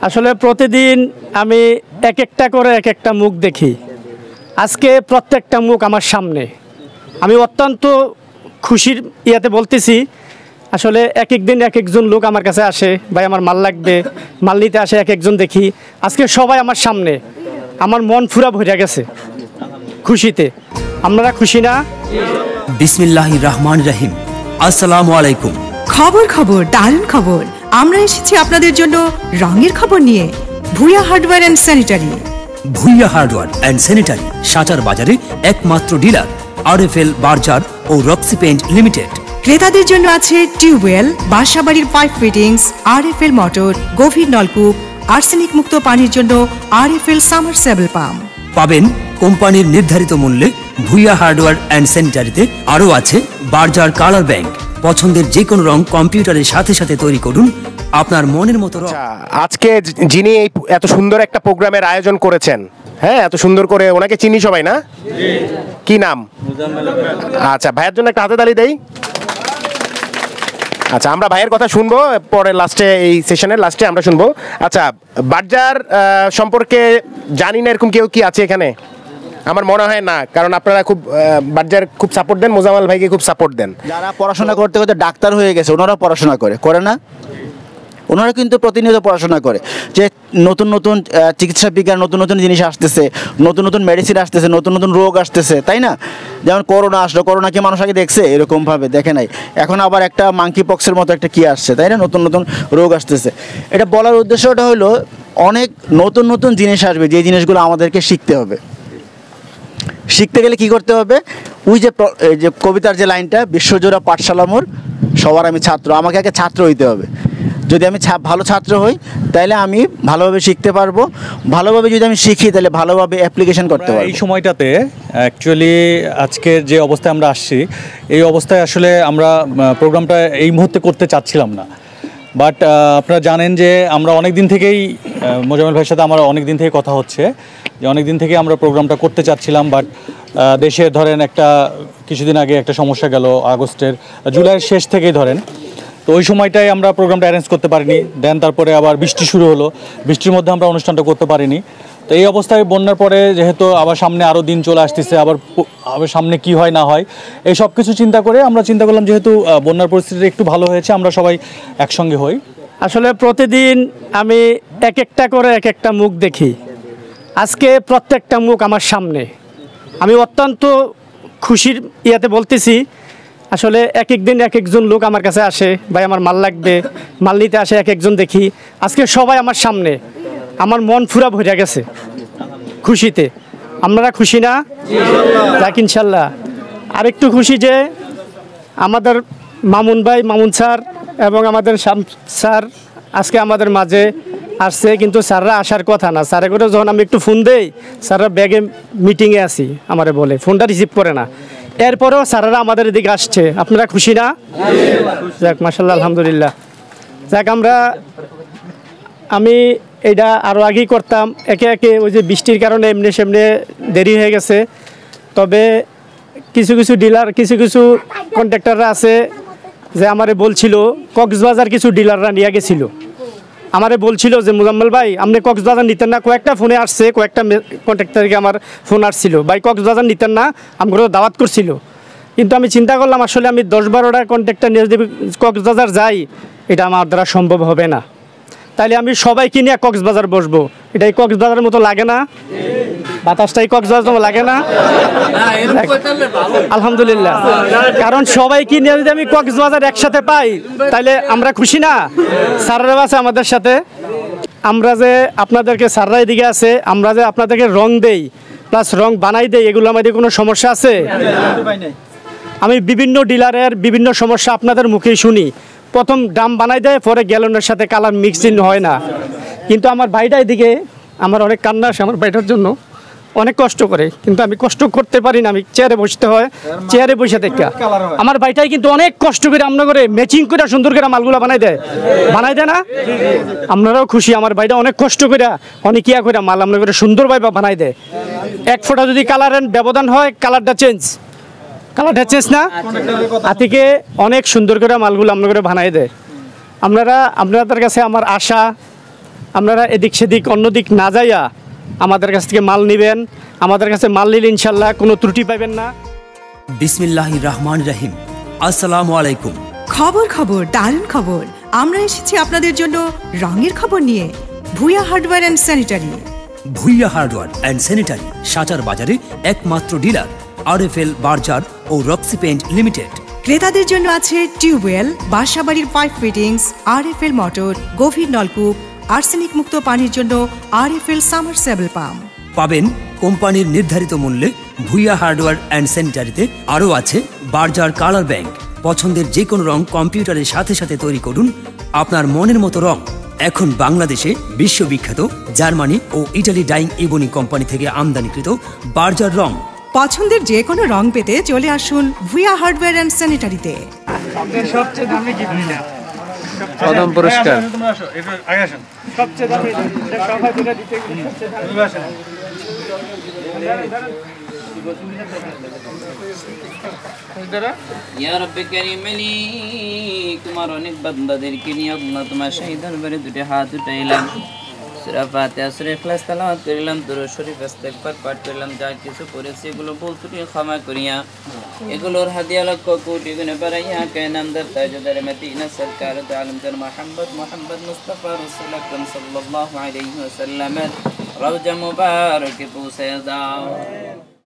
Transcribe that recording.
আসলে প্রতিদিন আমি এক একটা করে এক একটা মুখ দেখি। আজকে প্রত্যেকটা মুখ আমার সামনে। আমি অত্যন্ত খুশির ইয়াতে বলতেছি। আসলে এক এক দিন এক একজন লোক আমার কাছে আসে, ভাই আমার মাল লাগবে, মাল নিতে আসে এক একজন দেখি। আজকে সবাই আমার সামনে, আমার মন পুরা ভরে গেছে খুশিতে। আপনারা খুশি না? বিসমিল্লাহির রহমানির রহিম। আসসালামু আলাইকুম। খবর দারুণ খবর। আমরা এসেছি আপনাদের জন্য রঙের খবর নিয়ে। Bhuiya hardware and sanitary. Bhuiya hardware and sanitary Sachar বাজারে একমাত্র ডিলার আরএফএল বার্জার ও রক্সি পেইন্ট লিমিটেড। ক্রেতাদের জন্য আছে টিউবওয়েল, বাসাবাড়ির পাইপ ফিটিংস, আরএফএল মোটর, গভীর নলকূপ, আর্সেনিক মুক্ত পানির জন্য আরএফএল সামারসেবল পাম্প। পাবেন কোম্পানির নির্ধারিত মূল্যে ভুইয়া হার্ডওয়্যার অ্যান্ড স্যানিটারিতে। আরও আছে বার্জার কালার ব্যাংক। পছন্দের যে কোনো রং কম্পিউটারের সাথে সাথে তৈরি করুন আপনার মনের মতো রং। আজকে যিনি এই এত সুন্দর একটা প্রোগ্রামের আয়োজন করেছেন, হ্যাঁ, এত সুন্দর করে, ওনাকে চিনি সবাই না? কি নাম? আচ্ছা, ভাইয়ের জন্য একটা হাতে তালি দেই। আচ্ছা, আমরা ভাইয়ের কথা শুনবো পরে, লাস্টে, এই সেশনের লাস্টে আমরা শুনবো। আচ্ছা, বার্জার সম্পর্কে জানি না এরকম কেউ কি আছে এখানে? আমার মনে হয় না, কারণ আপনারা খুব বার্জার খুব সাপোর্ট দেন, মোজাম্মেল ভাইকে খুব সাপোর্ট দেন। যারা পড়াশোনা করতে করতে ডাক্তার হয়ে গেছে ওনারা পড়াশোনা করে না? ওনারা কিন্তু প্রতিনিয়ত পড়াশোনা করে যে নতুন নতুন চিকিৎসা বিজ্ঞান, নতুন নতুন জিনিস আসতেছে, নতুন নতুন মেডিসিন আসতেছে, নতুন নতুন রোগ আসতেছে, তাই না? যেমন করোনা আসলো, করোনা কি মানুষ আগে দেখছে? এরকমভাবে দেখে নাই। এখন আবার একটা মাঙ্কি পক্সের মতো একটা কি আসছে, তাই না? নতুন নতুন রোগ আসতেছে। এটা বলার উদ্দেশ্যটা হলো অনেক নতুন নতুন জিনিস আসবে, যে জিনিসগুলো আমাদেরকে শিখতে হবে। শিখতে গেলে কি করতে হবে? ওই যে কবিতার যে লাইনটা, বিশ্বজোড়া পাঠশালা মোর, সবার আমি ছাত্র। আমাকে আগে ছাত্র হইতে হবে। যদি আমি ভালো ছাত্র হই তাহলে আমি ভালোভাবে শিখতে পারবো। ভালোভাবে যদি আমি শিখি তাহলে ভালোভাবে অ্যাপ্লিকেশন করতে পারবো। এই সময়টাতে অ্যাকচুয়ালি আজকের যে অবস্থায় আমরা আসছি, এই অবস্থায় আসলে আমরা প্রোগ্রামটা এই মুহূর্তে করতে চাচ্ছিলাম না। বাট আপনারা জানেন যে আমরা অনেক দিন থেকেই, মোজাম্মেল ভাইয়ের সাথে আমার অনেক দিন থেকে কথা হচ্ছে যে অনেক দিন থেকে আমরা প্রোগ্রামটা করতে চাচ্ছিলাম। বাট দেশে ধরেন একটা কিছুদিন আগে একটা সমস্যা গেল, জুলাইয়ের শেষ থেকেই ধরেন, তো ওই সময়টাই আমরা প্রোগ্রামটা অ্যারেঞ্জ করতে পারিনি। দেন তারপরে আবার বৃষ্টি শুরু হলো, বৃষ্টির মধ্যে আমরা অনুষ্ঠানটা করতে পারিনি। তো এই অবস্থায় বন্যার পরে যেহেতু আবার সামনে আরও দিন চলে আসতেছে, আবার সামনে কি হয় না হয়, এই সব কিছু চিন্তা করে আমরা চিন্তা করলাম যেহেতু বন্যার পরিস্থিতি একটু ভালো হয়েছে, আমরা সবাই একসঙ্গে হই। আসলে প্রতিদিন আমি এক একটা করে এক একটা মুখ দেখি। আজকে প্রত্যেকটা মুখ আমার সামনে। আমি অত্যন্ত খুশির ইয়াতে বলতেছি। আসলে এক এক দিন এক একজন লোক আমার কাছে আসে, ভাই আমার মাল লাগবে, মাল নিতে আসে এক একজন দেখি। আজকে সবাই আমার সামনে, আমার মন পুরা ভরে গেছে খুশিতে। আপনারা খুশি না? যাক, ইনশাল্লাহ। আরেকটু খুশি যে আমাদের মামুন ভাই, মামুন স্যার এবং আমাদের শাম স্যার আজকে আমাদের মাঝে আসছে। কিন্তু স্যাররা আসার কথা না। স্যারে করে যখন আমি একটু ফোন দেই, স্যাররা ব্যাগে মিটিংয়ে আসি আমারে বলে, ফোনটা রিসিভ করে না। এরপরেও স্যারেরা আমাদের এদিকে আসছে। আপনারা খুশি না? যাক, মাশাআল্লাহ, আলহামদুলিল্লাহ। যাক, আমি এটা আরও আগেই করতাম। একে একে ওই যে বৃষ্টির কারণে এমনি সেমনি দেরি হয়ে গেছে। তবে কিছু কিছু ডিলার, কিছু কিছু কন্ট্রাক্টররা আছে যে আমারে বলছিল, কক্সবাজার কিছু ডিলাররা নিয়ে গেছিল, আমারে বলছিল যে মোজাম্মেল ভাই আপনি কক্সবাজার নিতেন না। কয়েকটা ফোনে আসছে, কয়েকটা কন্ট্রাক্টরকে আমার ফোন আসছিল, ভাই কক্সবাজার নিতেন না, আমাকে দাওয়াত করছিল। কিন্তু আমি চিন্তা করলাম আসলে আমি 10-12টা কন্ট্রাক্টর নিয়ে যদি কক্সবাজার যাই, এটা আমার দ্বারা সম্ভব হবে না। তাইলে আমি সবাইকে নিয়ে কক্সবাজার বসবো। এটাই কক্সবাজারের মতো লাগে না? বাতাসটাই কক্সবাজার মতো লাগে না? আলহামদুলিল্লাহ। কারণ সবাইকে নিয়ে যদি আমি কক্সবাজার একসাথে পাই তাহলে আমরা খুশি না? স্যাররা আছে আমাদের সাথে। আমরা যে আপনাদেরকে, স্যাররা এদিকে আছে, আমরা যে আপনাদেরকে রং দেই প্লাস রং বানাই দেই, এগুলো আমাদের কোনো সমস্যা আছে? আমি বিভিন্ন ডিলারের বিভিন্ন সমস্যা আপনাদের মুখেই শুনি। প্রথম ড্রাম বানাই দেয়, পরে গ্যালনের সাথে কালার মিক্সিং হয় না। কিন্তু আমার ভাইটা এদিকে, আমার অনেক কান্না আসে আমার ভাইটার জন্য, অনেক কষ্ট করে, কিন্তু আমি কষ্ট করতে পারি না। আমি চেয়ারে বসতে হয়, চেয়ারে বসে দেখা আমার ভাইটাই কিন্তু অনেক কষ্ট করে আমরা করে ম্যাচিং করে সুন্দর করে মালগুলো বানাই দেয় না? আপনারাও খুশি? আমার ভাইটা অনেক কষ্ট করে, অনেক ইয়া করে মাল আমরা করে সুন্দরভাবে বানাই দেয়। এক ফোঁটা যদি কালারের ব্যবধান হয়, কালারটা চেঞ্জ না? আতিকে অনেক সুন্দর করে মালগুলো আমরা করে বানাই দেয়। আপনাদের কাছে আমার আশা, আপনারা এদিক সেদিক অন্যদিক না যাইয়া আমাদের কাছ থেকে মাল নেবেন। আমাদের কাছে মাল নিলে ইনশাল্লাহ কোনো ত্রুটি পাবেন না। বিসমিল্লাহির রহমান রহিম। আসসালামু আলাইকুম। খবর দারুণ খবর, আমরা এসেছি আপনাদের জন্য রঙের খবর নিয়ে। Bhuiya hardware and sanitary. Bhuiya hardware and sanitary Sachar বাজারে একমাত্র ডিলার, RFL বার্জার ও রক্সি পেইন্ট লিমিটেড। ক্রেতাদের জন্য আছে টিউবওয়েল, বাসাবাড়ির পাইপ ফিটিংস, RFL মোটর, গভীর নলকূপ, আর্সেনিক মুক্ত পানির জন্য RFL সামারসেবল পাম্প। পাবেন কোম্পানির নির্ধারিত মূল্যে ভুইয়া হার্ডওয়্যার অ্যান্ড স্যানিটারিতে। আরও আছে বার্জার কালার ব্যাংক। পছন্দের যে কোনো রং কম্পিউটারের সাথে সাথে তৈরি করুন আপনার মনের মতো রং। এখন বাংলাদেশে বিশ্ববিখ্যাত জার্মানি ও ইটালি ডাইং ইবনি কোম্পানি থেকে আমদানিকৃত বার্জার রং। পছন্দের যে কোনো রং পেতে চলে আসুন ভুইয়া হার্ডওয়্যার অ্যান্ড স্যানিটারিতে। প্রথম পুরস্কার ইয়া রব্বে কারীম মালিক, তোমার অনেক বান্দাদেরকে নিয়ে আল্লাহ তোমার শাহী দরবারে দুটি হাত উঠাইলাম, সূরা ফাতিহা সূরা ইখলাস তেলাওয়াত করিলাম, দরুদ শরীফ ইস্তেগফার পাঠ করলাম। যা কিছু করেছি এগুলো ভুল ত্রুটি ক্ষমা করিয়া, এগুলোর হাদিয়া লক্ষ কোটি গুণে বাড়াইয়া কায়নামদার তাজদার মদিনা সরকার আলমদার মুহাম্মদ মুস্তাফা রাসূল আকরাম সাল্লাল্লাহু আলাইহি ওয়াসাল্লামের রওজা মুবারকে পৌঁছে দাও।